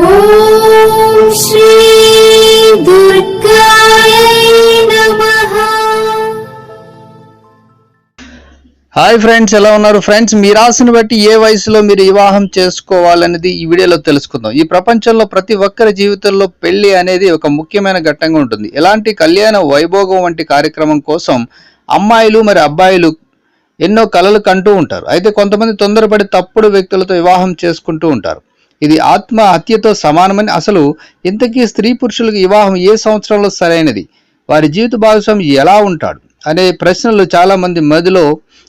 ఓం శ్రీ దుర్గాయై నమః. Hi friends, ఎలా ఉన్నారు ఫ్రెండ్స్? మీ రాశిని బట్టి ఏ వయసులో మీరు వివాహం చేసుకోవాలనేది ఈ వీడియోలో తెలుసుకుందాం. ఈ ప్రపంచంలో ప్రతి ఒక్కరి జీవితంలో పెళ్లి అనేది ఒక ముఖ్యమైన ఘట్టంగా ఉంటుంది. ఎలాంటి కళ్యాణ వైభోగం వంటి కార్యక్రమం కోసం అమ్మాయిలు మరి అబ్బాయిలు ఎన్నో కలలు కంటూ ఉంటారు. అయితే కొంతమంది తొందరపడి తప్పుడు వ్యక్తులతో వివాహం చేసుకుంటూ ఉంటారు. ఇది ఆత్మహత్యతో సమానమని, అసలు ఇంతకీ స్త్రీ పురుషులకు వివాహం ఏ సంవత్సరంలో సరైనది, వారి జీవిత భాగస్వామి ఎలా ఉంటాడు అనే ప్రశ్నలు చాలా మంది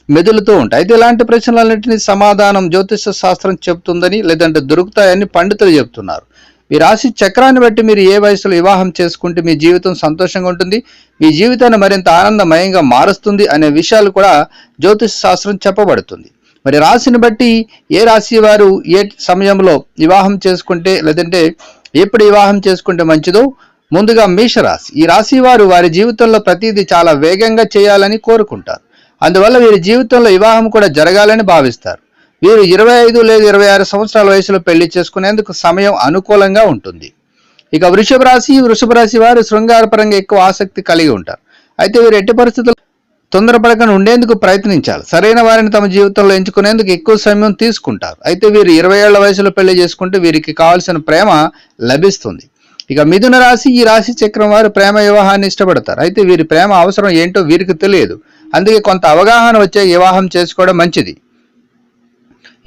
మెదులుతూ ఉంటాయి. అయితే ఇలాంటి ప్రశ్నలన్నింటినీ సమాధానం జ్యోతిష శాస్త్రం చెబుతుందని, లేదంటే దొరుకుతాయని పండితులు చెబుతున్నారు. మీ రాశి చక్రాన్ని బట్టి మీరు ఏ వయసులో వివాహం చేసుకుంటే మీ జీవితం సంతోషంగా ఉంటుంది, మీ జీవితాన్ని మరింత ఆనందమయంగా మారుస్తుంది అనే విషయాలు కూడా జ్యోతిష శాస్త్రం చెప్పబడుతుంది. మరి రాశిని బట్టి ఏ రాశి వారు ఏ సమయంలో వివాహం చేసుకుంటే, లేదంటే ఎప్పుడు వివాహం చేసుకుంటే మంచిదో, ముందుగా మేషరాశి. ఈ రాశి వారు వారి జీవితంలో ప్రతిదీ చాలా వేగంగా చేయాలని కోరుకుంటారు. అందువల్ల వీరి జీవితంలో వివాహం కూడా జరగాలని భావిస్తారు. వీరు 25 లేదా 26 సంవత్సరాల వయసులో పెళ్లి చేసుకునేందుకు సమయం అనుకూలంగా ఉంటుంది. ఇక వృషభ రాశి వారు శృంగారపరంగా ఎక్కువ ఆసక్తి కలిగి ఉంటారు. అయితే వీరు ఎట్టి పరిస్థితుల్లో తొందరపడకుండా ఉండేందుకు ప్రయత్నించాలి. సరైన వారిని తమ జీవితంలో ఎంచుకునేందుకు ఎక్కువ సమయం తీసుకుంటారు. అయితే వీరు 20 ఏళ్ల వయసులో పెళ్లి చేసుకుంటే వీరికి కావాల్సిన ప్రేమ లభిస్తుంది. ఇక మిథున రాశి. ఈ రాశి చక్రం వారు ప్రేమ వివాహాన్ని ఇష్టపడతారు. అయితే వీరి ప్రేమ అవసరం ఏంటో వీరికి తెలియదు. అందుకే కొంత అవగాహన వచ్చే వివాహం చేసుకోవడం మంచిది.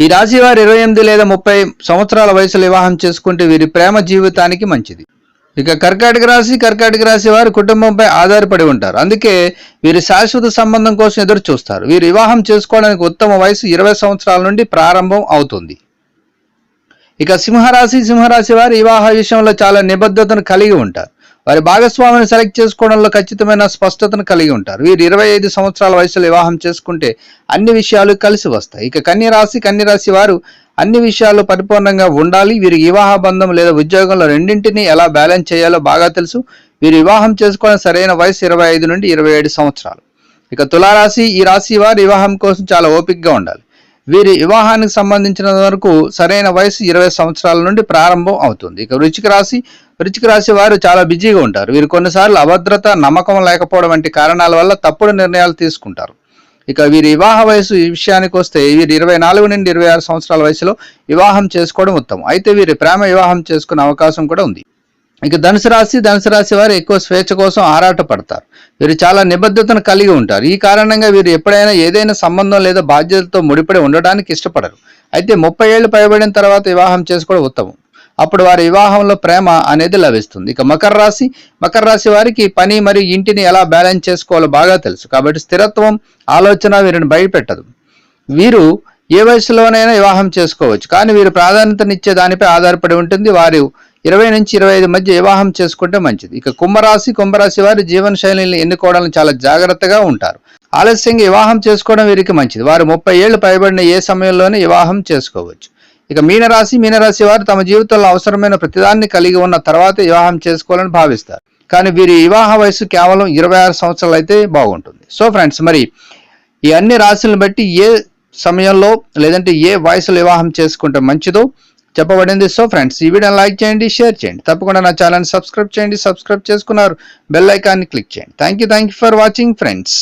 ఈ రాశి వారు 28 లేదా 30 సంవత్సరాల వయసులో వివాహం చేసుకుంటే వీరి ప్రేమ జీవితానికి మంచిది. ఇక కర్కాటక రాశి వారు కుటుంబంపై ఆధారపడి ఉంటారు. అందుకే వీరు శాశ్వత సంబంధం కోసం ఎదురు చూస్తారు. వీరు వివాహం చేసుకోవడానికి ఉత్తమ వయసు 20 సంవత్సరాల నుండి ప్రారంభం అవుతుంది. ఇక సింహరాశి వారు వివాహ విషయంలో చాలా నిబద్ధతను కలిగి ఉంటారు. వారి భాగస్వామిని సెలెక్ట్ చేసుకోవడంలో ఖచ్చితమైన స్పష్టతను కలిగి ఉంటారు. వీరు 25 సంవత్సరాల వయసులో వివాహం చేసుకుంటే అన్ని విషయాలు కలిసి వస్తాయి. ఇక కన్యరాశి వారు అన్ని విషయాల్లో పరిపూర్ణంగా ఉండాలి. వీరి వివాహ బంధం లేదా ఉద్యోగంలో రెండింటినీ ఎలా బ్యాలెన్స్ చేయాలో బాగా తెలుసు. వీరు వివాహం చేసుకోవడం సరైన వయసు 25 నుండి 27 సంవత్సరాలు. ఇక తులారాశి. ఈ రాశి వారు వివాహం కోసం చాలా ఓపికగా ఉండాలి. వీరి వివాహానికి సంబంధించిన వరకు సరైన వయసు 20 సంవత్సరాల నుండి ప్రారంభం అవుతుంది. ఇక వృశ్చిక రాశి వారు చాలా బిజీగా ఉంటారు. వీరు కొన్నిసార్లు అభద్రత, నమ్మకం లేకపోవడం వంటి కారణాల వల్ల తప్పుడు నిర్ణయాలు తీసుకుంటారు. ఇక వీరి వివాహ వయసు విషయానికి వస్తే వీరు 24 నుండి 26 సంవత్సరాల వయసులో వివాహం చేసుకోవడం ఉత్తమం. అయితే వీరి ప్రేమ వివాహం చేసుకునే అవకాశం కూడా ఉంది. ఇక ధనుసు రాశి వారు ఎక్కువ స్వేచ్ఛ కోసం ఆరాటపడతారు. వీరు చాలా నిబద్ధతను కలిగి ఉంటారు. ఈ కారణంగా వీరు ఎప్పుడైనా ఏదైనా సంబంధం లేదా బాధ్యతతో ముడిపడి ఉండడానికి ఇష్టపడరు. అయితే 30 ఏళ్లు పైబడిన తర్వాత వివాహం చేసుకోవడం ఉత్తమం. అప్పుడు వారి వివాహంలో ప్రేమ అనేది లభిస్తుంది. ఇక మకర రాశి వారికి పని మరియు ఇంటిని ఎలా బ్యాలెన్స్ చేసుకోవాలో బాగా తెలుసు. కాబట్టి స్థిరత్వం, ఆలోచన వీరిని భయపెట్టదు. వీరు ఏ వయసులోనైనా వివాహం చేసుకోవచ్చు, కానీ వీరు ప్రాధాన్యతనిచ్చే దానిపై ఆధారపడి ఉంటుంది. వారు 20 నుంచి 25 మధ్య వివాహం చేసుకుంటే మంచిది. ఇక కుంభరాశి వారు జీవన శైలిని ఎన్నుకోవడానికి చాలా జాగ్రత్తగా ఉంటారు. ఆలస్యంగా వివాహం చేసుకోవడం వీరికి మంచిది. వారు 30 ఏళ్లు పైబడిన ఏ సమయంలోనే వివాహం చేసుకోవచ్చు. ఇక మీనరాశి వారు తమ జీవితంలో అవసరమైన ప్రతిదాన్ని కలిగి ఉన్న తర్వాత వివాహం చేసుకోవాలని భావిస్తారు. కానీ వీరి వివాహ వయసు కేవలం 26 సంవత్సరాలు అయితే బాగుంటుంది. సో ఫ్రెండ్స్, మరి ఈ అన్ని రాశులను బట్టి ఏ సమయంలో లేదంటే ఏ వయసులో వివాహం చేసుకుంటే మంచిదో చెప్పబడింది. సో ఫ్రెండ్స్, ఈ వీడియోని లైక్ చేయండి, షేర్ చేయండి. తప్పకుండా నా ఛానల్ని సబ్స్క్రైబ్ చేయండి. సబ్స్క్రైబ్ చేసుకున్నారు బెల్ ఐకాన్ని క్లిక్ చేయండి. Thank you for watching friends.